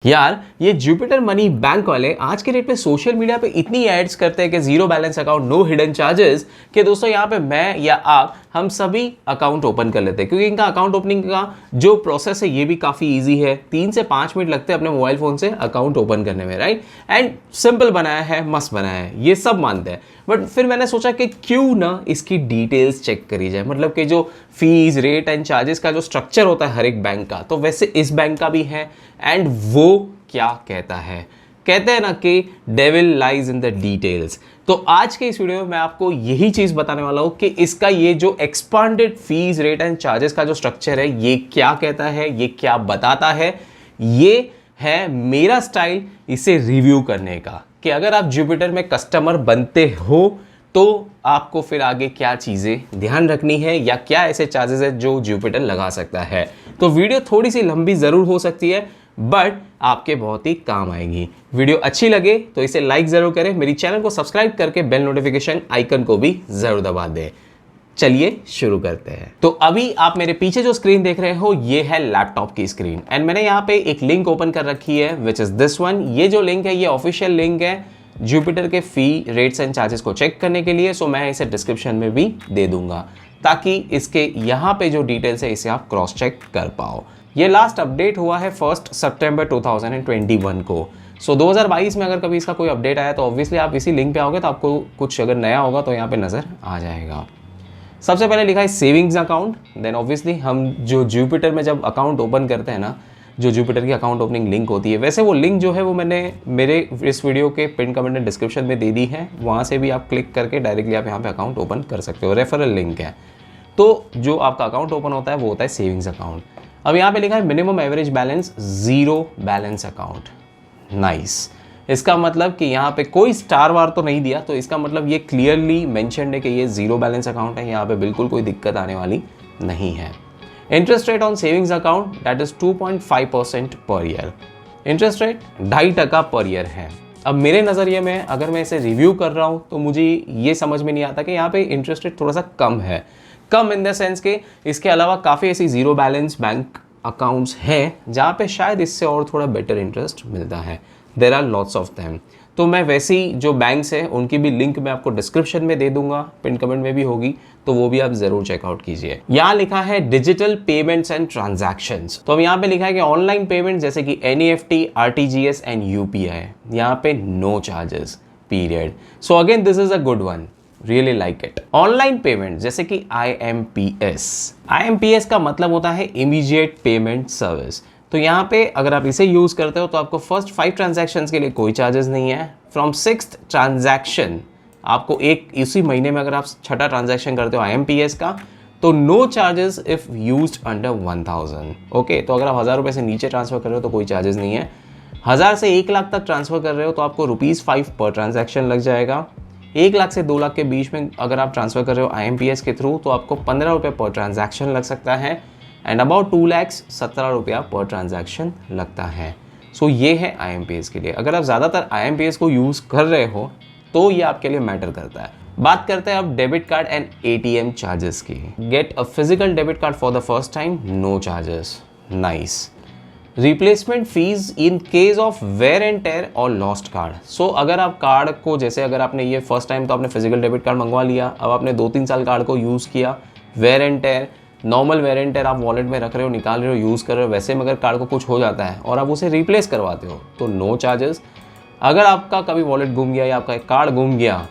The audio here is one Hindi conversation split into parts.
यार ये जुपिटर मनी बैंक वाले आज के डेट पे सोशल मीडिया पे इतनी एड्स करते हैं कि zero balance account, no hidden charges, कि दोस्तों यहाँ पे मैं या आप हम सभी अकाउंट ओपन कर लेते हैं। क्योंकि इनका अकाउंट ओपनिंग का जो प्रोसेस है ये भी काफ़ी इजी है। 3 से 5 मिनट लगते हैं अपने मोबाइल फ़ोन से अकाउंट ओपन करने में, राइट। एंड सिंपल बनाया है, मस्त बनाया है, ये सब मानते हैं। बट फिर मैंने सोचा कि क्यों ना इसकी डिटेल्स चेक करी जाए। मतलब कि जो फीस, रेट एंड चार्जेस का जो स्ट्रक्चर होता है हर एक बैंक का, तो वैसे इस बैंक का भी है। एंड वो क्या कहता है, कहते हैं ना कि devil lies in the details. तो आज के इस वीडियो में मैं आपको यही चीज बताने वाला हूं कि इसका ये जो expanded fees, rate and charges का जो स्ट्रक्चर है ये क्या कहता है, ये क्या बताता है। ये है मेरा स्टाइल इसे रिव्यू करने का कि अगर आप जुपिटर में कस्टमर बनते हो तो आपको फिर आगे क्या चीज़ें ध्यान रखनी है या क्या ऐसे चार्जेस है जो जुपिटर लगा सकता है। तो वीडियो थोड़ी सी लंबी ज़रूर हो सकती है बट आपके बहुत ही काम आएगी। वीडियो अच्छी लगे तो इसे लाइक ज़रूर करें, मेरी चैनल को सब्सक्राइब करके बेल नोटिफिकेशन आइकन को भी ज़रूर दबा दें। चलिए शुरू करते हैं। तो अभी आप मेरे पीछे जो स्क्रीन देख रहे हो ये है लैपटॉप की स्क्रीन एंड मैंने यहाँ पे एक लिंक ओपन कर रखी है विच इज़ दिस वन। ये जो लिंक है ये ऑफिशियल लिंक है जुपिटर के फी, रेट्स एंड चार्जेस को चेक करने के लिए। सो मैं इसे डिस्क्रिप्शन में भी दे दूंगा ताकि इसके यहाँ पे जो डिटेल्स है इसे आप क्रॉस चेक कर पाओ। ये लास्ट अपडेट हुआ है 1 सितंबर 2021 को। सो 2022 में अगर कभी इसका कोई अपडेट आया तो ऑब्वियसली आप इसी लिंक पे आओगे तो आपको कुछ अगर नया होगा तो यहाँ पे नज़र आ जाएगा। सबसे पहले लिखा है सेविंग्स अकाउंट। देन ऑब्वियसली हम जो जुपिटर में जब अकाउंट ओपन करते हैं ना, जो जुपिटर की अकाउंट ओपनिंग लिंक होती है, वैसे वो लिंक जो है वो मैंने मेरे इस वीडियो के पिन कमेंट एंड डिस्क्रिप्शन में दे दी है। वहाँ से भी आप क्लिक करके डायरेक्टली आप यहाँ पे अकाउंट ओपन कर सकते हो, रेफरल लिंक है। तो जो आपका अकाउंट ओपन होता है वो होता है सेविंग्स अकाउंट। अब यहाँ पे लिखा है minimum average balance zero balance account. Nice. इसका मतलब कि यहाँ पे कोई स्टार वार तो नहीं दिया, तो इसका मतलब ये क्लियरली मेंशन्ड है कि ये जीरो बैलेंस अकाउंट है। यहाँ पे बिल्कुल कोई दिक्कत आने वाली नहीं है। Interest rate on savings account that is 2.5% per year. Interest rate 2.5% per year है। अब मेरे नज़रिए में अगर मैं इसे रिव्यू कर रहा हूँ तो मुझे ये समझ में नहीं आता कि यहाँ पे इंटरेस्ट रेट थोड़ा सा कम है। कम इन द सेंस के इसके अलावा काफ़ी ऐसी जीरो बैलेंस बैंक अकाउंट्स हैं जहाँ पे शायद इससे और थोड़ा बेटर इंटरेस्ट मिलता है। There are lots of them. तो मैं वैसी जो बैंक्स हैं उनकी भी लिंक मैं आपको डिस्क्रिप्शन में दे दूंगा, पिन कमेंट में भी होगी, तो वो भी आप जरूर चेकआउट कीजिए। यहाँ लिखा है डिजिटल पेमेंट्स एंड ट्रांजैक्शंस। तो अब यहाँ पे लिखा है कि ऑनलाइन पेमेंट जैसे कि NEFT, RTGS एंड UPI, यहाँ पे no charges period. So again this is a good one, really like it. Online payment जैसे कि IMPS का मतलब होता है इमीडिएट पेमेंट सर्विस। तो यहाँ पे अगर आप इसे यूज़ करते हो तो आपको फर्स्ट 5 ट्रांजैक्शंस के लिए कोई चार्जेस नहीं है। फ्रॉम 6th ट्रांजैक्शन आपको इसी महीने में अगर आप 6ठा ट्रांजैक्शन करते हो IMPS का तो no charges if used under 1000। Okay, तो अगर आप 1000 रुपये से नीचे ट्रांसफर कर रहे हो तो कोई चार्जेस नहीं है। 1000 से 1 लाख तक ट्रांसफर कर रहे हो तो आपको ₹5 पर ट्रांजैक्शन लग जाएगा। 1 लाख से 2 लाख के बीच में अगर आप ट्रांसफर कर रहे हो IMPS के थ्रू तो आपको 15 रुपये पर ट्रांजैक्शन लग सकता है। एंड अबाउट 2 लाख 17 रुपया पर ट्रांजैक्शन लगता है। सो ये है IMPS के लिए। अगर आप ज़्यादातर IMPS को यूज़ कर रहे हो तो ये आपके लिए मैटर करता है। बात करते हैं अब debit card and ATM charges की। Get a physical debit card for the first time, no charges. Nice. Replacement fee in case of wear and tear और लॉस्ट कार्ड। सो अगर आप कार्ड को, जैसे अगर आपने ये फर्स्ट टाइम तो आपने फिजिकल डेबिट कार्ड मंगवा लिया, अब आपने 2-3 साल कार्ड को यूज़ किया, wear and tear, normal wear and tear आप वॉलेट में रख रहे हो, निकाल रहे हो, यूज़ कर रहे हो, वैसे में अगर कार्ड को कुछ हो जाता है और आप उसे रिप्लेस करवाते हो तो नो चार्जेस। अगर आपका कभी वॉलेट गुम गया या आपका एक कार्ड गुम गया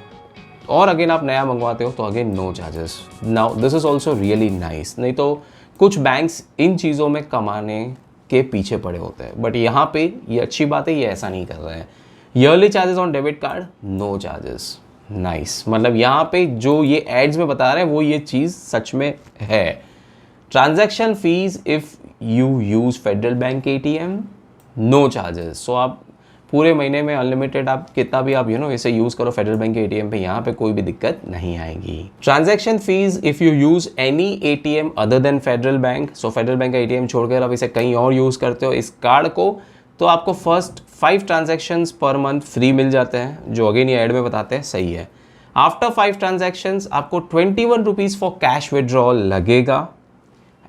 और अगेन आप नया मंगवाते हो तो again no charges. Now this is also really nice. नहीं तो कुछ बैंक्स इन चीज़ों में कमाने के पीछे पड़े होते हैं, बट यहाँ पे ये अच्छी बात है, ये ऐसा नहीं कर रहे हैं। Yearly charges on debit card, no charges. Nice. मतलब यहाँ पे जो ये एड्स में बता रहे हैं वो ये चीज़ सच में है। Transaction fee if you use Federal Bank ATM, no charges. So आप पूरे महीने में अनलिमिटेड आप कितना भी आप इसे यूज़ करो फेडरल बैंक के ATM पे, यहाँ पे कोई भी दिक्कत नहीं आएगी। Transaction fee if you use any ATM other than federal bank. So federal bank का ATM छोड़कर आप इसे कहीं और यूज़ करते हो इस कार्ड को, तो आपको फर्स्ट 5 ट्रांजैक्शंस पर मंथ फ्री मिल जाते हैं, जो अगेन ये ऐड में बताते हैं सही है। आफ्टर 5 ट्रांजैक्शंस आपको 21 रुपीज़ फॉर कैश विड्रॉल लगेगा।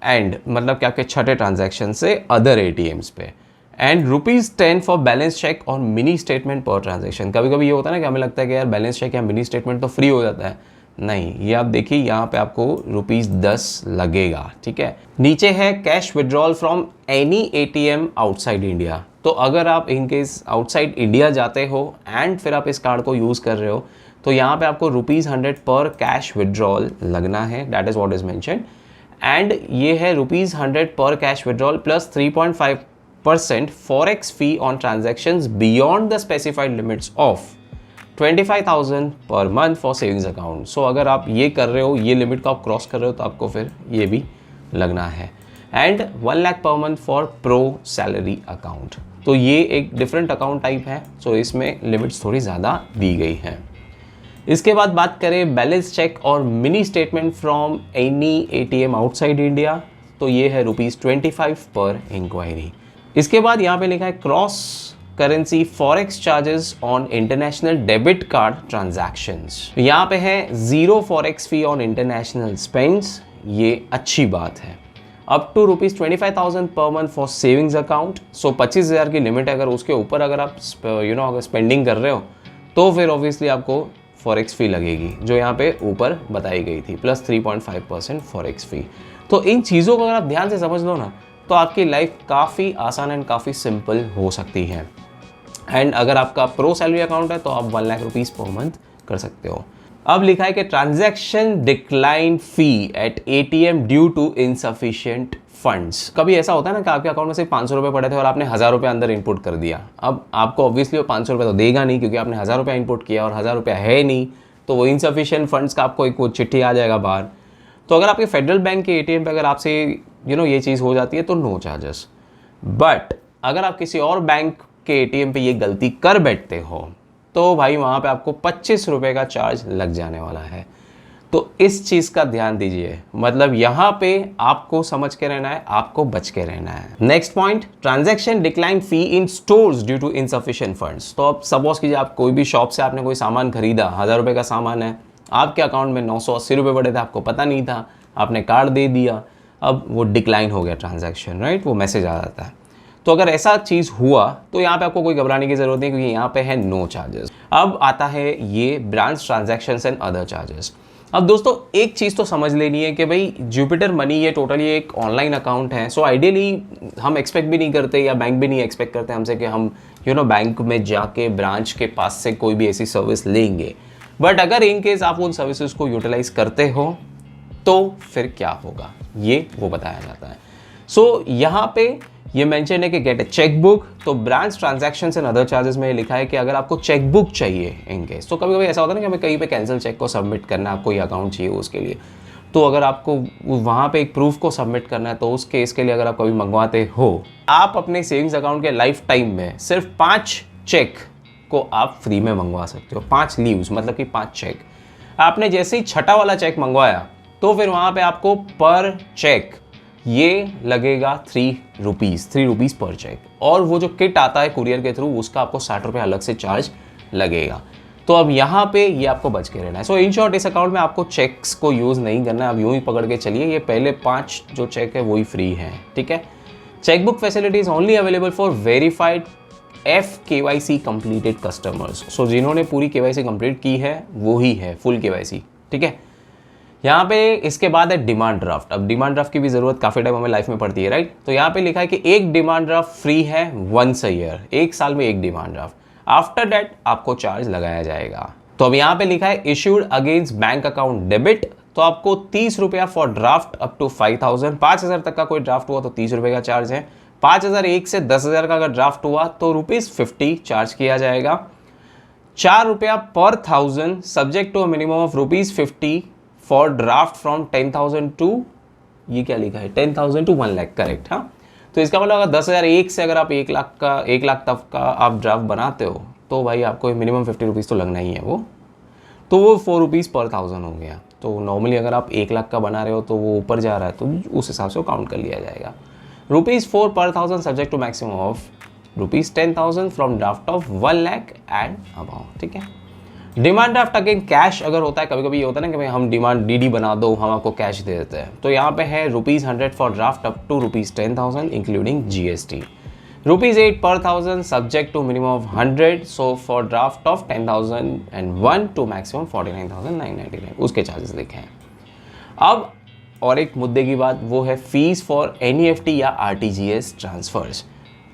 एंड मतलब क्या कि 6ठे ट्रांजैक्शन से अदर ATMs पे। एंड ₹10 फॉर बैलेंस चेक और मिनी स्टेटमेंट पर ट्रांजेक्शन। कभी कभी ये होता है ना कि हमें लगता है कि यार बैलेंस चेक या मिनी स्टेटमेंट तो फ्री हो जाता है, नहीं, ये आप देखिए यहाँ पे आपको ₹10 लगेगा, ठीक है। नीचे है cash withdrawal from any ATM outside India. तो अगर आप इन केस आउटसाइड इंडिया जाते हो एंड फिर आप इस कार्ड को यूज़ कर रहे हो तो यहाँ पे आपको ₹100 पर कैश विड्रॉल लगना है, that is what is mention. And ये है ₹100 पर cash withdrawal plus 3.5% forex fee on transactions beyond the specified limits of 25,000 per month for savings account. So अगर आप ये कर रहे हो, ये लिमिट को आप क्रॉस कर रहे हो तो आपको फिर ये भी लगना है। एंड 1 लाख पर month for pro salary account. तो ये एक डिफरेंट अकाउंट टाइप है, सो इसमें लिमिट्स थोड़ी ज़्यादा दी गई हैं। इसके बाद बात करें बैलेंस चेक और mini statement from any ATM outside India, तो ये है ₹25 पर इंक्वायरी। इसके बाद यहाँ पे लिखा है cross currency forex charges on international debit card transactions. यहाँ पे है 0 forex fee on international spends, ये अच्छी बात है। Up to ₹25,000 per month for savings account. So 25,000 की लिमिट है, अगर उसके ऊपर अगर आप अगर स्पेंडिंग कर रहे हो तो फिर ऑब्वियसली आपको फॉरेक्स फी लगेगी, जो यहाँ पे ऊपर बताई गई थी, प्लस 3.5% फॉरेक्स फी। तो इन चीज़ों को अगर आप ध्यान से समझ लो ना तो आपकी लाइफ काफ़ी आसान एंड काफ़ी सिंपल हो सकती है। एंड अगर आपका प्रो सैलरी अकाउंट है तो आप 1 लाख रुपीज़ पर मंथ कर सकते हो। अब लिखा है कि transaction decline fee at ATM due to insufficient funds. कभी ऐसा होता है ना कि आपके अकाउंट में सिर्फ 500 रुपये पड़े थे और आपने 1000 रुपये अंदर इनपुट कर दिया। अब आपको ऑब्वियसली वो 500 रुपये तो देगा नहीं, क्योंकि आपने 1000 रुपये इनपुट किया और 1000 रुपये है नहीं, तो वो इनसफिशिएंट फंड्स का आपको एक वो चिट्ठी आ जाएगा बाहर। तो अगर आपके फेडरल बैंक के ATM पे अगर आपसे ये चीज़ हो जाती है तो नो चार्जेस। बट अगर आप किसी और बैंक के ATM पे ये गलती कर बैठते हो तो भाई वहाँ पे आपको 25 रुपये का चार्ज लग जाने वाला है। तो इस चीज़ का ध्यान दीजिए, मतलब यहाँ पे आपको समझ के रहना है, आपको बच के रहना है। Next point, transaction decline fee in stores due to insufficient funds. तो अब सपोज कीजिए आप कोई भी शॉप से आपने कोई सामान खरीदा, 1000 रुपये का सामान है, आपके अकाउंट में 980 रुपये पड़े थे, आपको पता नहीं था, आपने कार्ड दे दिया, अब वो डिक्लाइन हो गया ट्रांजैक्शन, राइट, वो मैसेज आ जाता है। तो अगर ऐसा चीज़ हुआ तो यहाँ पे आपको कोई घबराने की जरूरत नहीं, क्योंकि यहाँ पे है नो चार्जेस। अब आता है ये branch transactions and other charges. अब दोस्तों एक चीज़ तो समझ लेनी है कि भाई जुपिटर मनी ये टोटली एक ऑनलाइन अकाउंट है। सो आइडियली हम एक्सपेक्ट भी नहीं करते या बैंक भी नहीं एक्सपेक्ट करते हमसे कि हम बैंक में जाके ब्रांच के पास से कोई भी ऐसी सर्विस लेंगे। बट अगर इन केस आप उन सर्विसेज को यूटिलाइज करते हो तो फिर क्या होगा, ये वो बताया जाता है। सो यहाँ पे ये मेंशन है कि गेट ए चेकबुक। तो branch transactions and other charges में लिखा है कि अगर आपको चेकबुक चाहिए इन केस, तो कभी कभी ऐसा होता है ना कि हमें कहीं पे कैंसिल चेक को सबमिट करना है, आपको ये अकाउंट चाहिए उसके लिए, तो अगर आपको वहाँ पे एक प्रूफ को सबमिट करना है तो उस केस के लिए अगर आप कभी मंगवाते हो, आप अपने सेविंग्स अकाउंट के लाइफ टाइम में सिर्फ 5 चेक को आप फ्री में मंगवा सकते हो। 5 लीव्स मतलब कि 5 चेक। आपने जैसे ही छठा वाला चेक मंगवाया तो फिर वहाँ पे आपको पर चेक ये लगेगा 3 रुपीज़ पर चेक। और वो जो किट आता है कुरियर के थ्रू उसका आपको 60 रुपये अलग से चार्ज लगेगा। तो अब यहाँ पे ये आपको बच के रहना है। सो इन शॉर्ट इस अकाउंट में आपको चेक्स को यूज़ नहीं करना है, अब यूँ ही पकड़ के चलिए, ये पहले 5 जो चेक है वही फ्री है, ठीक है। Chequebook facility is only available for verified FKYC completed customers. So जिन्होंने पूरी KYC कंप्लीट की है वो ही है फुल KYC, ठीक है। यहाँ पे इसके बाद है डिमांड ड्राफ्ट। अब डिमांड ड्राफ्ट की भी ज़रूरत काफ़ी टाइम हमें लाइफ में पड़ती है, राइट। तो यहाँ पे लिखा है कि एक डिमांड ड्राफ्ट फ्री है वंस अ ईयर, 1 साल में एक डिमांड ड्राफ्ट। आफ्टर दैट आपको चार्ज लगाया जाएगा। तो अब यहाँ पे लिखा है issued against bank account debit. तो आपको 30 रुपया फॉर ड्राफ्ट अप टू 5000, 5000 तक का कोई ड्राफ्ट हुआ तो 30 रुपये का चार्ज है। 5001 से 10,000 का अगर ड्राफ्ट हुआ तो ₹50 चार्ज किया जाएगा। 4 रुपया पर 1000 subject to a minimum of ₹50 for draft from 10,000 to, ये क्या लिखा है, 10,000 टू 1 लाख, करेक्ट। हाँ, तो इसका मतलब अगर 10,001 से अगर आप 1 लाख तक का आप ड्राफ्ट बनाते हो तो भाई आपको मिनिमम ₹50 तो लगना ही है वो, तो वो ₹4 पर 1000 हो गया। तो नॉर्मली अगर आप 1 लाख का बना रहे हो तो वो ऊपर जा रहा है तो उस हिसाब से वो काउंट कर लिया जाएगा। ₹4 पर 1000 subject to maximum of ₹10,000 from draft of 1 lakh and above, ठीक है। डिमांड ड्राफ्ट अगेन कैश अगर होता है, कभी कभी ये होता है ना कि भाई हम डिमांड DD बना दो, हम आपको कैश दे देते हैं, तो यहाँ पे है ₹100 for draft up to ₹10,000 including GST। ₹8 per thousand subject to minimum of 100, so for draft of 10,001 to maximum 49,999 उसके चार्जेस लिखे हैं। अब और एक मुद्दे की बात वो है फीस फॉर NEFT या RTGS ट्रांसफर्स।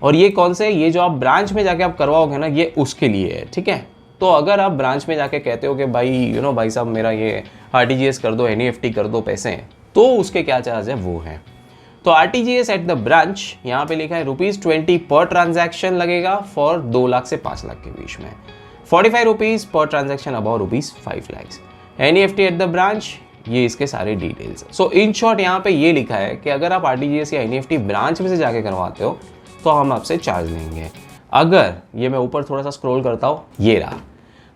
और ये कौन से, ये जो आप ब्रांच में जाके आप करवाओगे ना, ये उसके लिए है, ठीक है। तो अगर आप ब्रांच में जाके कहते हो कि भाई भाई साहब मेरा ये RTGS कर दो, NEFT कर दो पैसे, तो उसके क्या चार्ज है वो है। तो RTGS एट द ब्रांच यहाँ पे लिखा है ₹20 पर ट्रांजैक्शन लगेगा फॉर 2 लाख से 5 लाख के बीच में, ₹45 पर transaction about ₹5 lakh. NEFT at the branch, ये इसके सारे डिटेल्स। सो इन शॉर्ट यहाँ पे ये लिखा है कि अगर आप RTGS या NEFT ब्रांच में से जाके करवाते हो तो हम आपसे चार्ज लेंगे। अगर ये मैं ऊपर थोड़ा सा स्क्रॉल करता हूँ, ये रहा,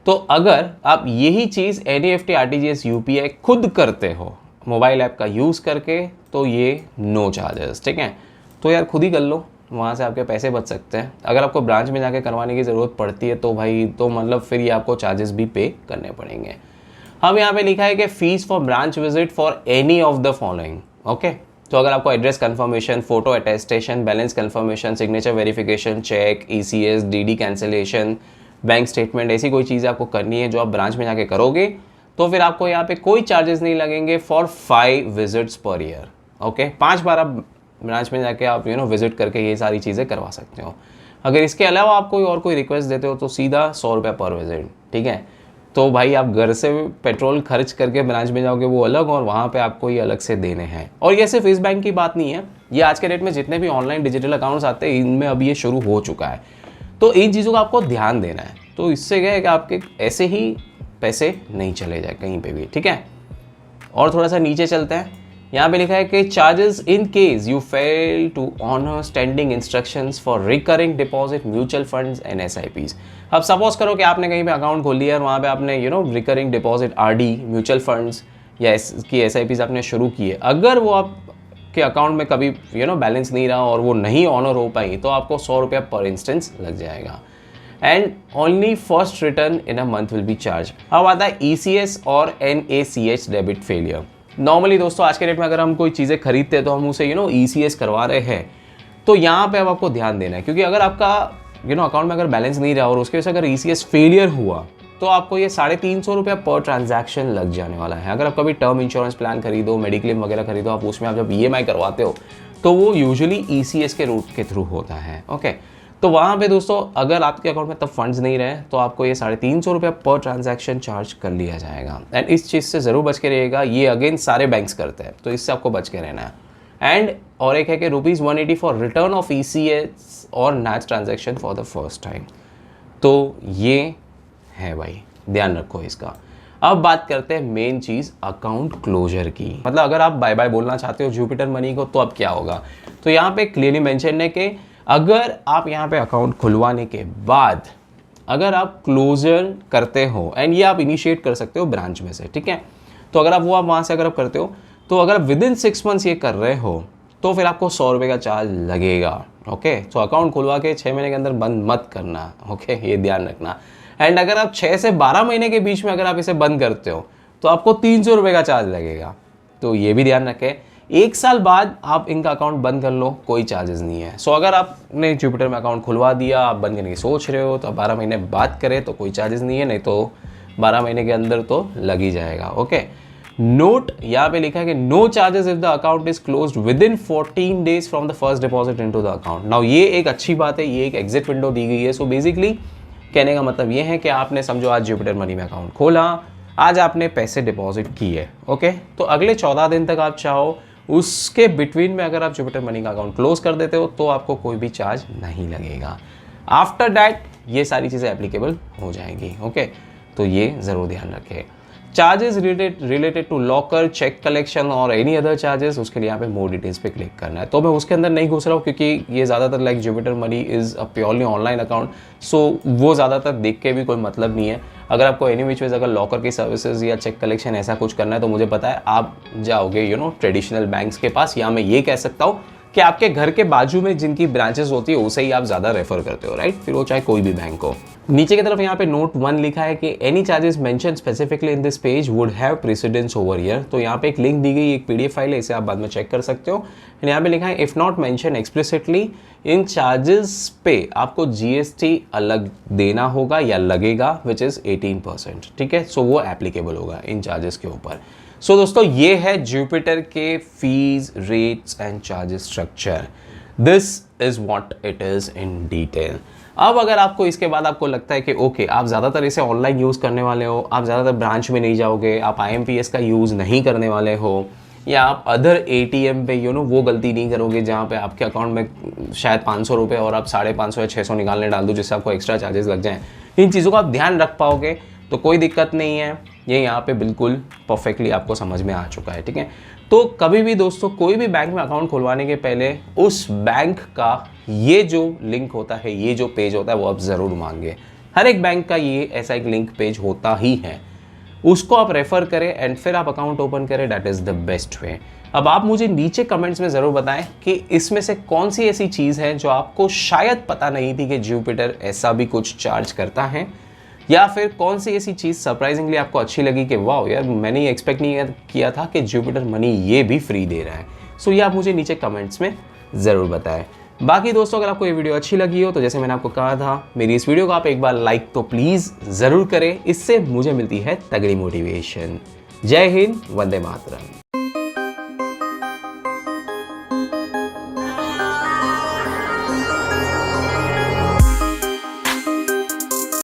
तो अगर आप यही चीज़ NEFT RTGS UPI खुद करते हो मोबाइल ऐप का यूज़ करके, तो ये नो चार्जेस, ठीक है। तो यार खुद ही कर लो, वहाँ से आपके पैसे बच सकते हैं। अगर आपको ब्रांच में जाके करवाने की ज़रूरत पड़ती है तो भाई तो मतलब फिर ये आपको चार्जेस भी पे करने पड़ेंगे। अब यहाँ पे लिखा है कि fees for branch visit for any of the following, okay. तो अगर आपको address confirmation, photo attestation, balance confirmation, signature verification, cheque, ECS, DD cancellation, bank statement, ऐसी कोई चीज़ आपको करनी है जो आप ब्रांच में जाके करोगे, तो फिर आपको यहाँ पे कोई चार्जेस नहीं लगेंगे for 5 visits per year, okay. 5 बार आप ब्रांच में जाके आप विजिट करके ये सारी चीज़ें करवा सकते हो। अगर इसके अलावा आप कोई रिक्वेस्ट देते हो तो सीधा ₹100 पर विजिट, ठीक है। तो भाई आप घर से पेट्रोल खर्च करके ब्रांच में जाओगे वो अलग, और वहाँ पे आपको ये अलग से देने हैं। और ये सिर्फ इस बैंक की बात नहीं है, ये आज के डेट में जितने भी ऑनलाइन डिजिटल अकाउंट्स आते हैं इनमें अब ये शुरू हो चुका है। तो इन चीज़ों का आपको ध्यान देना है। तो इससे क्या है कि आपके ऐसे ही पैसे नहीं चले जाए कहीं पे भी, ठीक है। और थोड़ा सा नीचे चलते हैं, यहाँ पे लिखा है कि charges in case you fail to honour standing instructions for recurring deposit, mutual funds and SIPs। अब सपोज करो कि आपने कहीं पे अकाउंट खोल लिया है और वहाँ पे आपने recurring deposit, RD, mutual funds या SIPs आपने शुरू किए। अगर वो आपके अकाउंट में कभी बैलेंस नहीं रहा और वो नहीं ऑनर हो पाई, तो आपको ₹100 पर इंस्टेंस लग जाएगा। And only first return in a month will be charge. अब आता है ECS और NACH डेबिट फेलियर। नॉर्मली दोस्तों आज के डेट में अगर हम कोई चीज़ें खरीदते हैं तो हम उसे ECS करवा रहे हैं, तो यहाँ पे अब आपको ध्यान देना है, क्योंकि अगर आपका अकाउंट में अगर बैलेंस नहीं रहा और उसके वजह से अगर ECS फेलियर हुआ तो आपको ये ₹350 पर ट्रांजैक्शन लग जाने वाला है। अगर आप कभी टर्म इंश्योरेंस प्लान खरीदो, मेडिक्लेम वगैरह खरीदो, आप उसमें आप जब EMI करवाते हो तो वो यूजुअली ECS के रूट के थ्रू होता है, ओके। तो वहाँ पे दोस्तों अगर आपके अकाउंट में तब फंड्स नहीं रहे तो आपको ये ₹350 पर ट्रांजैक्शन चार्ज कर लिया जाएगा। एंड इस चीज़ से ज़रूर बच के रहिएगा, ये अगेन सारे बैंक्स करते हैं, तो इससे आपको बच के रहना है। एंड और एक है कि ₹180 फॉर रिटर्न ऑफ ECS और NACH transaction for the first time. तो ये है भाई, ध्यान रखो इसका। अब बात करते हैं मेन चीज़ अकाउंट क्लोजर की। मतलब अगर आप बाय बाय बोलना चाहते हो जुपिटर मनी को तो अब क्या होगा, तो यहाँ पे क्लियरली मेंशन है कि अगर आप यहाँ पे अकाउंट खुलवाने के बाद अगर आप क्लोजर करते हो, एंड ये आप इनिशिएट कर सकते हो ब्रांच में से, ठीक है। तो अगर आप वहाँ से अगर आप करते हो, तो अगर आप विद इन 6 मंथ्स ये कर रहे हो तो फिर आपको ₹100 का चार्ज लगेगा, ओके। तो अकाउंट खुलवा के 6 महीने के अंदर बंद मत करना, ओके, ये ध्यान रखना। एंड अगर आप 6 से 12 महीने के बीच में अगर आप इसे बंद करते हो तो आपको ₹300 का चार्ज लगेगा, तो ये भी ध्यान रखें। 1 साल बाद आप इनका अकाउंट बंद कर लो, कोई चार्जेस नहीं है। सो अगर आपने जुपिटर में अकाउंट खुलवा दिया, आप बंद करने की सोच रहे हो, तो 12 महीने बाद करें तो कोई चार्जेस नहीं है, नहीं तो 12 महीने के अंदर तो लग ही जाएगा, ओके। नोट यहाँ पे लिखा है कि no charges if the account is closed within 14 days from the first deposit into the account. Now ये एक अच्छी बात है, ये एक एग्जिट विंडो दी गई है। सो बेसिकली कहने का मतलब ये है कि आपने समझो आज जुपिटर मनी में अकाउंट खोला, आज आपने पैसे डिपॉजिट किए, ओके। तो अगले 14 दिन तक आप चाहो उसके बिटवीन में अगर आप जुपिटर मनी का अकाउंट क्लोज कर देते हो तो आपको कोई भी चार्ज नहीं लगेगा। आफ्टर दैट ये सारी चीज़ें एप्लीकेबल हो जाएंगी, ओके। तो ये ज़रूर ध्यान रखें। Charges related to locker, cheque collection और एनी अदर चार्जेस, उसके लिए यहाँ पे मोर डिटेल्स पे क्लिक करना है। तो मैं उसके अंदर नहीं घुस रहा हूँ क्योंकि ये ज़्यादातर like Jupiter money is a purely online account, so वो ज़्यादातर देख के भी कोई मतलब नहीं है। अगर आपको एनी विच वेज अगर लॉकर की सर्विसेज या चेक कलेक्शन ऐसा कुछ करना है तो मुझे पता है आप जाओगे ट्रेडिशनल बैंक्स के पास, या मैं ये कह सकता हूँ कि आपके घर के बाजू में जिनकी ब्रांचेस होती है उसे ही आप ज़्यादा रेफर करते हो, राइट? फिर वो चाहे कोई भी बैंक हो। नीचे की तरफ यहाँ पे नोट 1 लिखा है कि any charges mention specifically in this page would have precedence over year. तो यहाँ पे एक लिंक दी गई, एक पीडीएफ फाइल है, इसे आप बाद में चेक कर सकते हो। यहाँ पे लिखा है if not mention explicitly, in charges पे आपको जीएसटी अलग देना होगा या लगेगा, विच इज 18%, ठीक है? सो वो एप्लीकेबल होगा इन चार्जेस के ऊपर। सो दोस्तों ये है जुपिटर के fees, rates and charges structure. This is what it is in detail. अब अगर आपको इसके बाद आपको लगता है कि ओके आप ज़्यादातर इसे ऑनलाइन यूज़ करने वाले हो, आप ज़्यादातर ब्रांच में नहीं जाओगे, आप आईएमपीएस का यूज़ नहीं करने वाले हो, या आप अदर एटीएम पे वो गलती नहीं करोगे जहाँ पे आपके अकाउंट में शायद 500 रुपये और आप 550 या 600 निकालने डाल दो जिससे आपको एक्स्ट्रा चार्जेस लग जाएँ, इन चीज़ों का आप ध्यान रख पाओगे तो कोई दिक्कत नहीं है। ये यहाँ पे बिल्कुल परफेक्टली आपको समझ में आ चुका है, ठीक है? तो कभी भी दोस्तों कोई भी बैंक में अकाउंट खुलवाने के पहले उस बैंक का ये जो लिंक होता है, ये जो पेज होता है, वो आप ज़रूर मांगे। हर एक बैंक का ये ऐसा एक लिंक पेज होता ही है, उसको आप रेफर करें एंड फिर आप अकाउंट ओपन करें। That is the best way. अब आप मुझे नीचे कमेंट्स में ज़रूर बताएं कि इसमें से कौन सी ऐसी चीज़ है जो आपको शायद पता नहीं थी कि जुपिटर ऐसा भी कुछ चार्ज करता है, या फिर कौन सी ऐसी चीज़ सरप्राइजिंगली आपको अच्छी लगी कि वाह यार मैंने ये एक्सपेक्ट नहीं किया था कि जुपिटर मनी ये भी फ्री दे रहा है। सो ये आप मुझे नीचे कमेंट्स में ज़रूर बताएं। बाकी दोस्तों अगर आपको ये वीडियो अच्छी लगी हो तो जैसे मैंने आपको कहा था, मेरी इस वीडियो को आप एक बार लाइक तो प्लीज़ ज़रूर करें, इससे मुझे मिलती है तगड़ी मोटिवेशन। जय हिंद, वंदे मातरम।